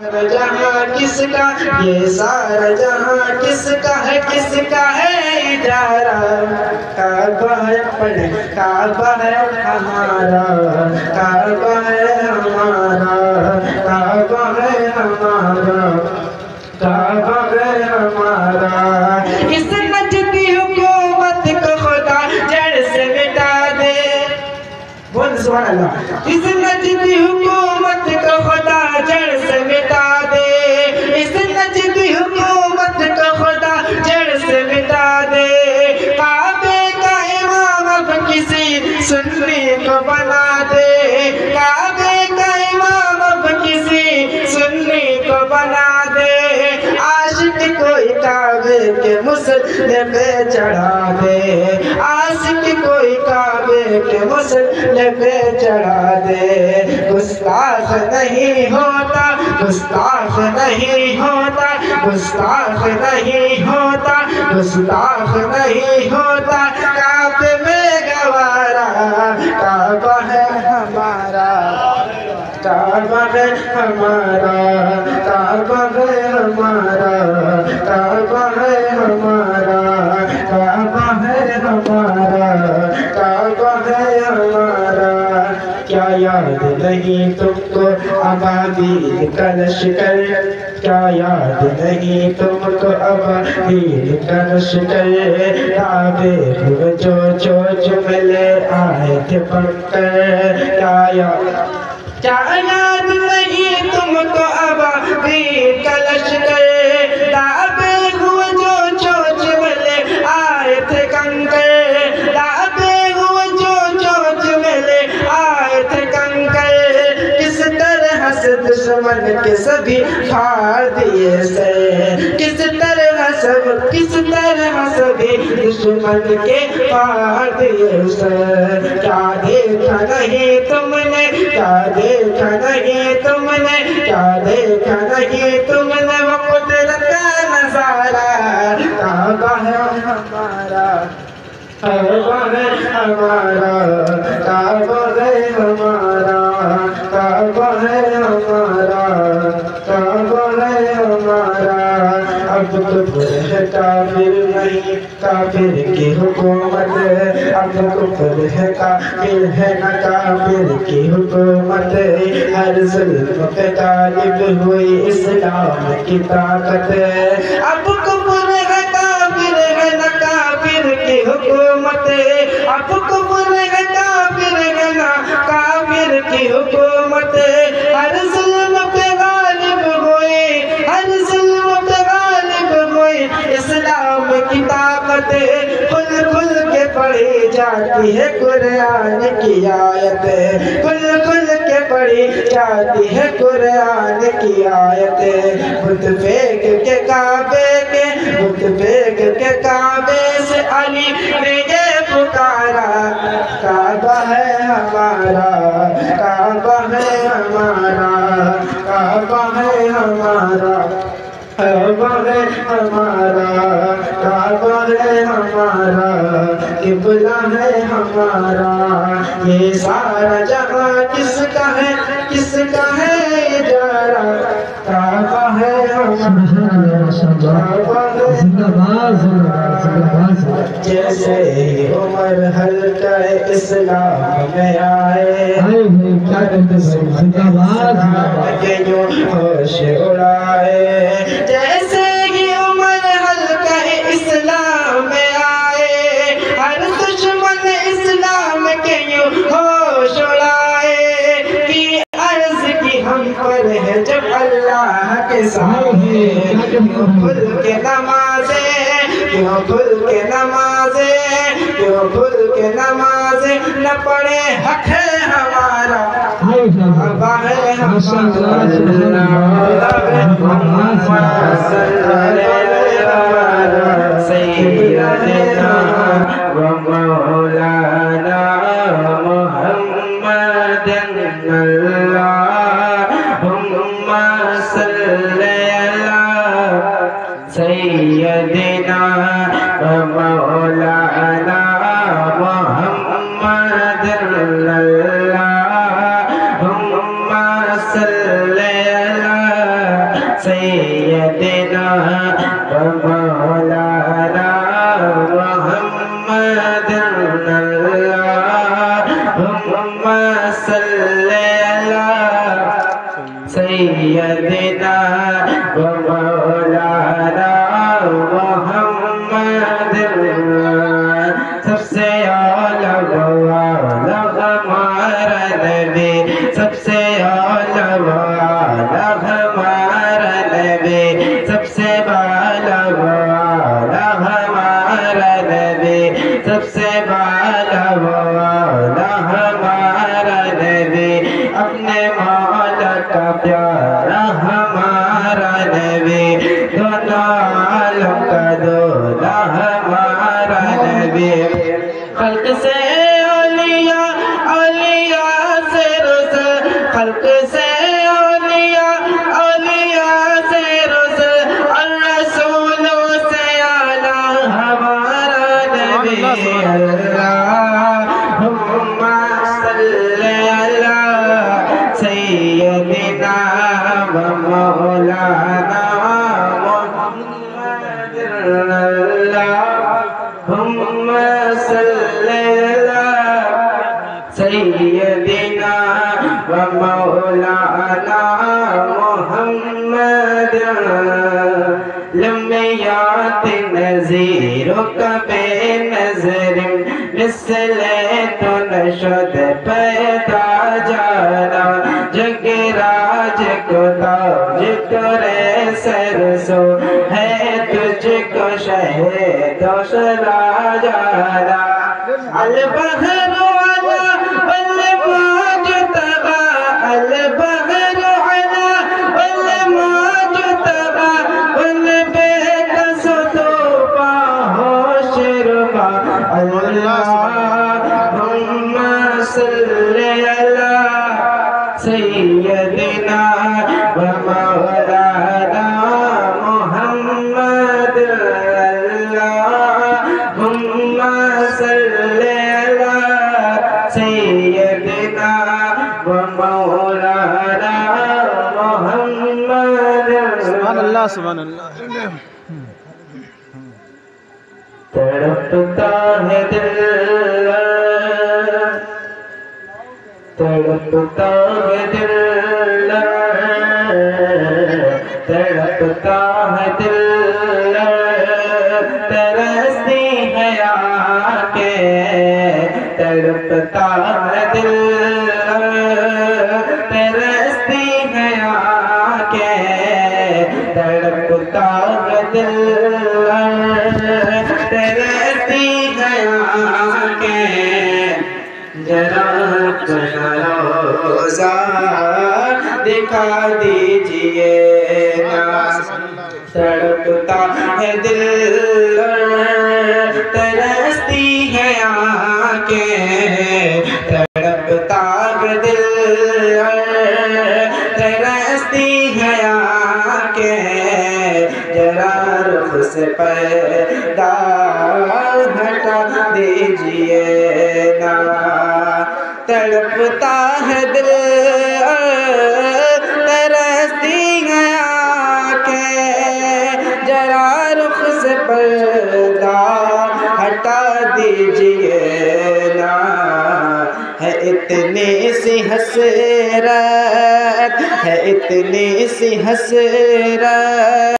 جہاں کس کا یہ سارا جہاں کس کا ہے اجارہ کعبہ ہے پڑھے کعبہ ہے ہمارا کعبہ ہے ہمارا کعبہ ہے ہمارا کعبہ ہے ہمارا اس نجد کی حکومت کو خدا جڑ سے مٹا دے بول سبحان اللہ اس نجد کی حکومت کو خدا جڑ سے مٹا دے اس نجد کی حکومت کو خدا جڑ سے مٹا دے کعبے کا امام اب کسی سنی کو بنا دے کعبے کا امام اب کسی سنی کو بنا دے عاشق کوئی کعبے کے مسئلے پہ چڑھا دے عاشق کوئی کعبے کے مسئلے پہ چڑھا دے گستاخ نہیں ہوتا گستاخ نہیں ہوتا گستاخ نہیں ہوتا گستاخ نہیں ہوتا کعبے میں گوارا کعبہ ہے ہمارا کعبہ ہے ہمارا کعبہ ہے ہمارا کعبہ ہے ہمارا کعبہ ہے ہمارا کعبہ ہے ہمارا کیا یاد نہیں تم کو ابابیل کا لشکر کیا یاد نہیں تم کو ابابیل کا لشکر تابے ہوئے جو چوچ میں لے آئے تھے پکر کیا یاد نہیں تم کو ابابیل کا لشکر تابے ہوئے جو چوچ میں لے آئے تھے کنکر تابے ہوئے جو چوچ میں لے آئے تھے کنکر کس طرح سے دشمن کے سبھی پھاڑ دیے سے کس طرح سبھی دشمن کے پھاڑ دیے سے کیا دیکھا نہیں تم نے کیا دیکھا نہیں تم نے کیا دیکھا نہیں تم نے وہ قدرت کا نظارہ کعبہ ہے ہمارا کعبہ ہے ہمارا کعبہ ہے ہمارا کعبہ ہے ہمارا کعبہ ہے ہمارا اب کفر ہے کافر نہیں کافر کی حکومت اب کفر ہے کافر ہے نہ کافر کی حکومت ہر ظلم پہ غالب ہوئی اسلام کی طاقت اب کفر ہے کافر ہے نہ کافر کی حکومت اب کفر ہے کافر ہے نہ کافر کی حکومت ہر ظلم پہ غالب ہوئی ہر ظلم پہ غالب ہوئی اسلام کی طاقت کھل کھل کے پڑھی جاتی ہے قرآن کی آیت کھل کھل کے پڑھی جاتی ہے قرآن کی آیت بت پھینک کے کعبے کے بت پھینک کے کعبے سے علی نے یہ پکارا کعبہ ہے ہمارا کعبہ ہے ہمارا کعبہ ہے ہمارا کعبہ ہے ہمارا کعبہ ہے ہمارا قبلہ ہے ہمارا یہ سارا جہاں کس کا ہے اجارہ کعبہ ہے ہمارا کعبہ جیسے ہی عمر حلقہ اسلام میں آئے کے جو ہوش اڑائے جیسے ہی عمر حلقہ اسلام میں آئے ہر دشمن اسلام کے یوں ہوش اڑائے کی عرض کی ہم پر ہے جب اللہ کے سامنے کیوں کھل کے نمازیں کیوں کھل کے نمازیں کیوں کھل کے نمازیں نہ پڑھے حق ہے ہمارا کعبہ ہے ہمارا سیدنا و مولانا محمد اللہم صلی علی سیدنا و مولانا محمد اللہم صلی علی سیدنا و مولانا محمد اللہم صلی علی سیدنا و مولانا محمد سب سے اعلیٰ ہمارا نبی سب سے اعلیٰ ہمارا نبی سب سے بالا ہمارا نبی سب سے بالا ہمارا نبی اپنے مولا کا پیارا ہمارا نبی دونوں عالم کا دولا ہمارا نبی خلق سے اولیاء اولیاء سے رسل خلق سے اولیاء اولیاء سے رسل الرسولوں سے اعلیٰ ہمارا نبی اللہم صلی علی سیدنا و مولانا محمد اللہم صلی علی سیدنا و مولانا محمد لمیات نظیروں کا بے نظر مثل تو نشد پیدا جانا جگ راج کو تاج کرے سرسو ہے تجھ کو شہد و شلا جانا البحر علا والموج تبا البحر علا والموج تبا والبیت ستوپا ہو شرما اللہم صلی علی سیدنا و مولانا محمد اللہم صلی علی سیدنا و مولانا محمد سبحان اللہ سبحان اللہ تڑپتا ہے دل تڑپتا ہے دل تڑپتا ہے دل ترستی ہے آنکھیں تڑپتا ہے دل ترستی ہے آنکھیں تڑپتا ہے دل ترستی ہے آنکھیں ذرا روزہ دکھا دیجئے نا تڑپتا ہے دل ترستی ہے آنکھیں تڑپتا ہے دل ترستی ہے آنکھیں ذرا رخ سے پردہ ہٹا دیجئے نا تڑپتا ہے دل ترستی ہے آنکھیں ذرا رخ سے پردہ ہٹا دیجئے نا ہے اتنی سی حسرت ہے اتنی سی حسرت